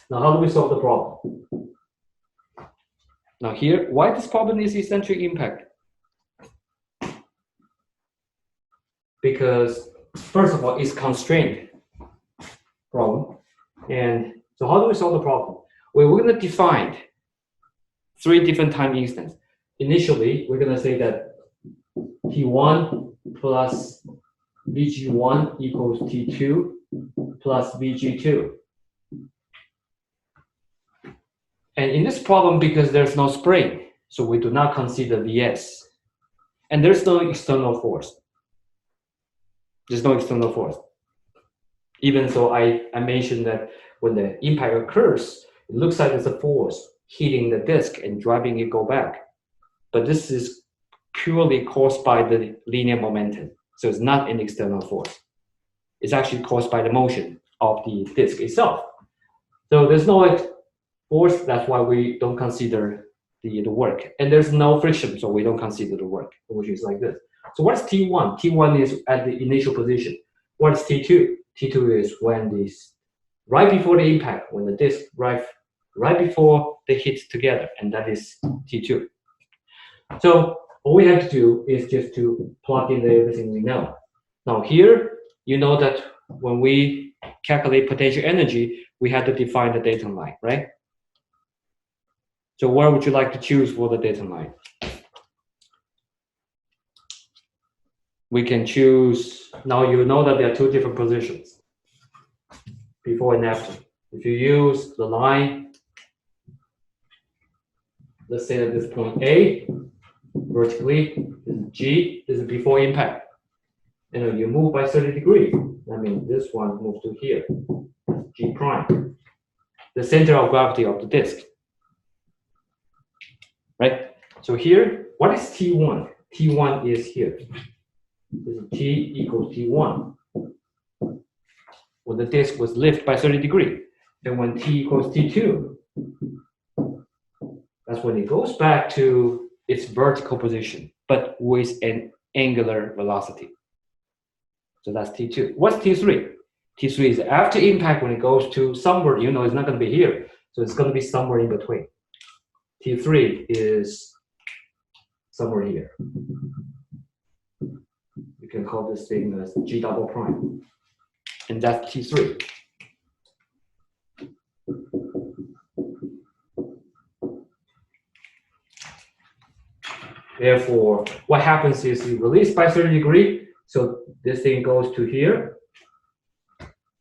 Now, how do we solve the problem? Now here, why this problem is eccentric impact? Because first of all, it's constrained problem. And so how do we solve the problem? Well, we're going to define 3 different time instants. Initially, we're going to say that T1 plus VG1 equals T2 plus VG2. And in this problem, because there's no spring, so we do not consider Vs. And there's no external force. There's no external force. Even though I mentioned that when the impact occurs, it looks like there's a force hitting the disk and driving it go back. But this is purely caused by the linear momentum. So it's not an external force. It's actually caused by the motion of the disk itself. So there's no force, that's why we don't consider the work. And there's no friction, so we don't consider the work, which is like this. So what's T1? T1 is at the initial position. What's T2? T2 is when this, right before the impact, when the disk right before they hit together, and that is T2. So all we have to do is just to plug in everything we know. Now here, you know that when we calculate potential energy, we have to define the datum line, right? So where would you like to choose for the datum line? We can choose, now you know that there are 2 different positions, before and after. If you use the line, let's say that this point A, vertically, this is G, this is before impact. And you move by 30 degrees. That means this one moves to here, G prime, the center of gravity of the disk. Right? So here, what is T1? T1 is here. This is T equals T1. When the disk was lifted by 30 degrees. And when T equals T2, that's when it goes back to its vertical position, but with an angular velocity. So that's T2. What's T3? T3 is after impact when it goes to somewhere, you know it's not going to be here. So it's going to be somewhere in between. T3 is somewhere here. You can call this thing as G double prime. And that's T3. Therefore, what happens is you release by 30 degrees, so this thing goes to here,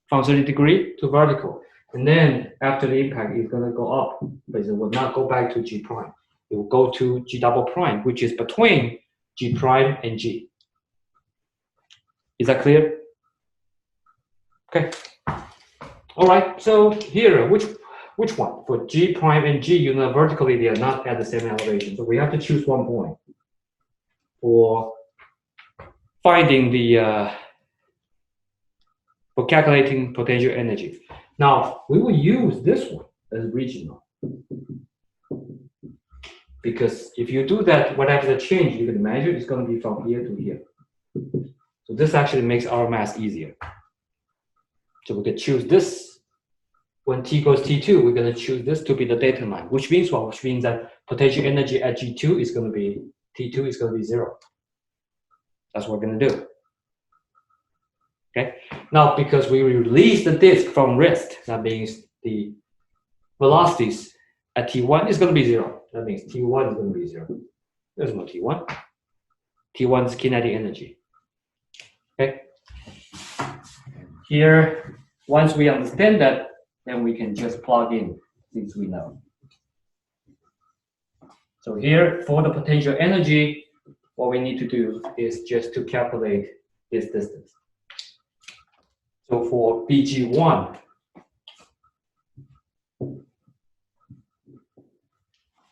from 30 degrees to vertical. And then after the impact, it's going to go up, but it will not go back to G prime. It will go to G double prime, which is between G prime and G. Is that clear? Okay. All right, so here, which one? For G prime and G, you know, vertically, they are not at the same elevation. So we have to choose one point for finding the, for calculating potential energy. Now, we will use this one as regional. Because if you do that, whatever the change you can measure is going to be from here to here. So this actually makes our math easier. So we can choose this. When T goes T2, we're going to choose this to be the datum line, which means what? Which means that potential energy at G2 is going to be, T2 is going to be 0. That's what we're going to do. Okay. Now, because we release the disk from rest, that means the velocities at T1 is going to be 0. That means T1 is going to be 0. There's no T1. T1 is kinetic energy. Okay. Here, once we understand that, then we can just plug in things we know. So here, for the potential energy, what we need to do is just to calculate this distance. So for VG1,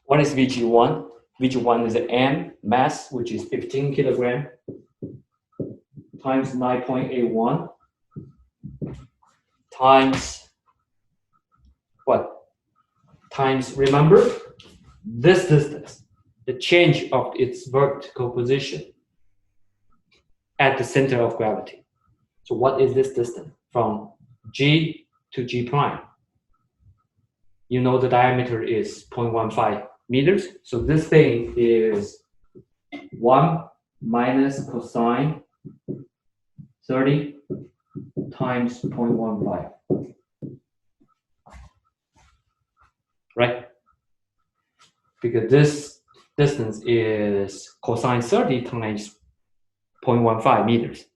what is VG1? VG1 is an M mass, which is 15 kilogram times 9.81 times what? Times, remember, this distance, the change of its vertical position at the center of gravity. So what is this distance from G to G prime? You know the diameter is 0.15 meters. So this thing is 1 minus cosine 30 times 0.15. Right? Because this distance is cosine 30 times 0.15 meters.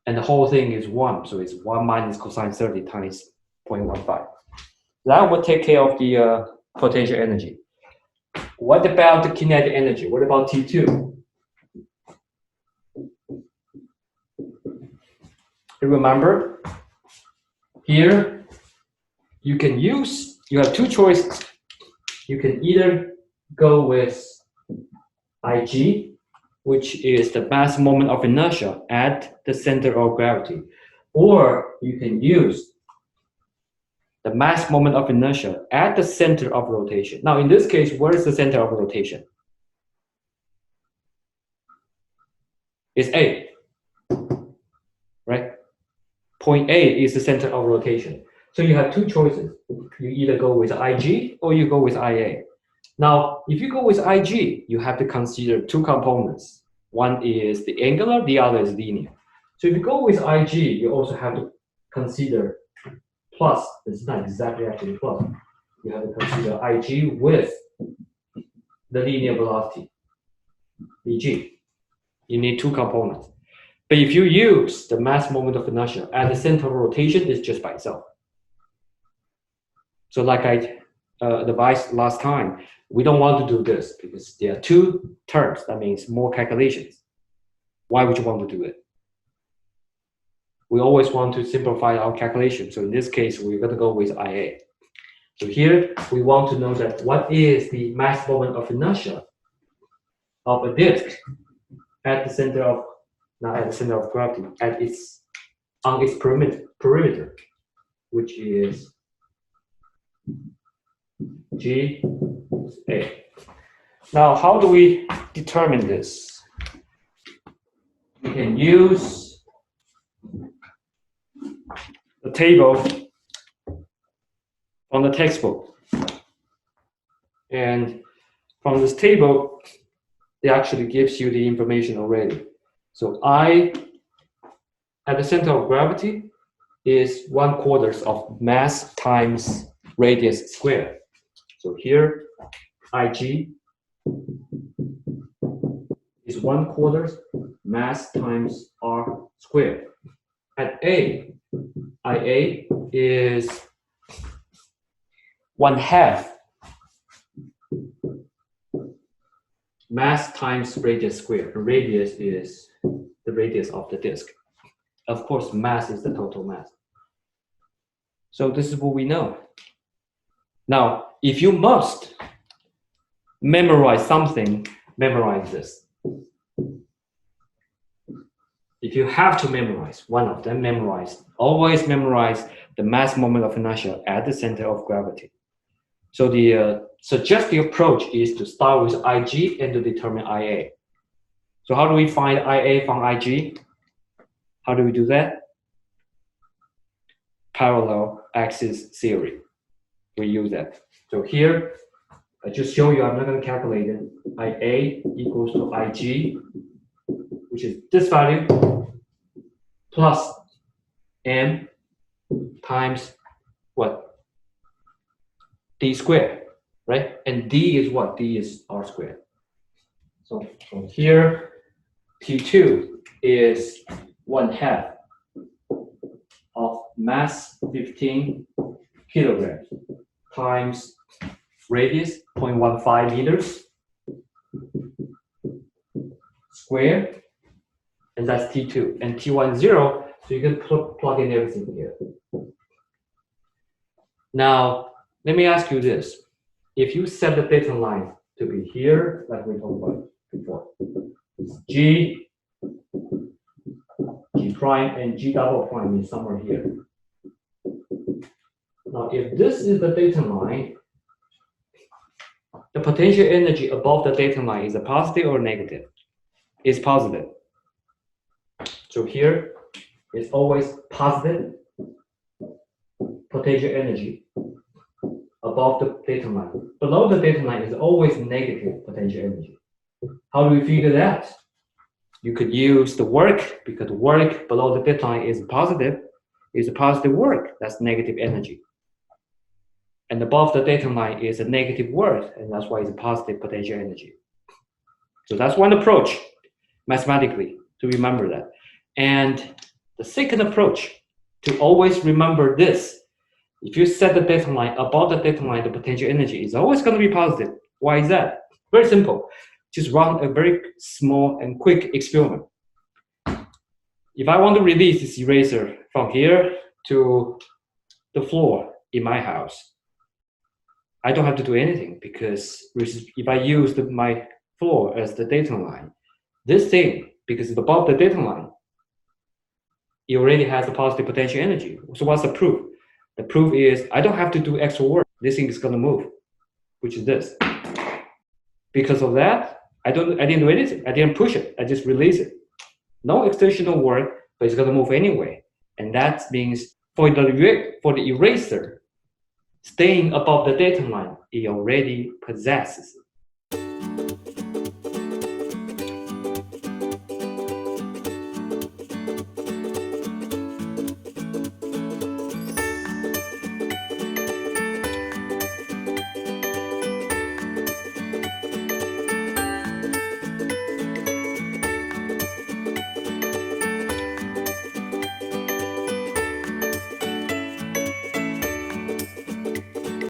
And the whole thing is 1. So it's 1 minus cosine 30 times 0.15. That would take care of the potential energy. What about the kinetic energy? What about T2? You remember, here you have two choices. You can either go with IG, which is the mass moment of inertia at the center of gravity, or you can use the mass moment of inertia at the center of rotation. Now, in this case, where is the center of rotation? It's A, right? Point A is the center of rotation. So you have two choices. You either go with IG or you go with IA. Now, if you go with IG, you have to consider two components. One is the angular, the other is linear. So if you go with IG, you also have to consider plus. It's not exactly actually plus. You have to consider IG with the linear velocity, VG. You need two components. But if you use the mass moment of inertia at the center of rotation, it's just by itself. So like I advised last time, we don't want to do this because there are two terms. That means more calculations. Why would you want to do it? We always want to simplify our calculation. So in this case, we're going to go with IA. So here, we want to know that what is the mass moment of inertia of a disk at the center of, not at the center of gravity, on its perimeter, which is G A. Now, how do we determine this? We can use the table from the textbook. And from this table, it actually gives you the information already. So I, at the center of gravity, is 1/4 of mass times radius squared. So here, IG is 1/4 mass times r squared. At A, IA is 1/2 mass times radius squared. The radius is the radius of the disk. Of course, mass is the total mass. So this is what we know. Now, if you must memorize something, memorize this. If you have to memorize one of them, always memorize the mass moment of inertia at the center of gravity. So the suggested approach is to start with IG and to determine IA. So how do we find IA from IG? How do we do that? Parallel axis theory. We use that. So here, I just show you, I'm not going to calculate it. IA equals to IG, which is this value, plus M times what? D squared, right? And D is what? D is R squared. So from here, T2 is 1/2 of mass 15 kilograms times radius 0.15 meters squared, and that's T2. And T10, so you can plug in everything here. Now, let me ask you this. If you set the data line to be here, like we talked about before, G prime and G double prime is somewhere here. Now, if this is the data line, the potential energy above the data line is a positive or negative? It's positive. So here is always positive potential energy above the data line. Below the data line is always negative potential energy. How do we figure that? You could use the work, because work below the data line is positive work, that's negative energy. And above the data line is a negative work, and that's why it's a positive potential energy. So that's one approach, mathematically, to remember that. And the second approach, to always remember this, if you set the data line above the data line, the potential energy is always going to be positive. Why is that? Very simple. Just run a very small and quick experiment. If I want to release this eraser from here to the floor in my house, I don't have to do anything, because if I use my floor as the data line, this thing, because it's above the data line, it already has a positive potential energy. So what's the proof? The proof is I don't have to do extra work. This thing is going to move, which is this. Because of that, I didn't do anything. I didn't push it. I just release it. No extensional work, but it's going to move anyway. And that means for the eraser, staying above the data line, it already possesses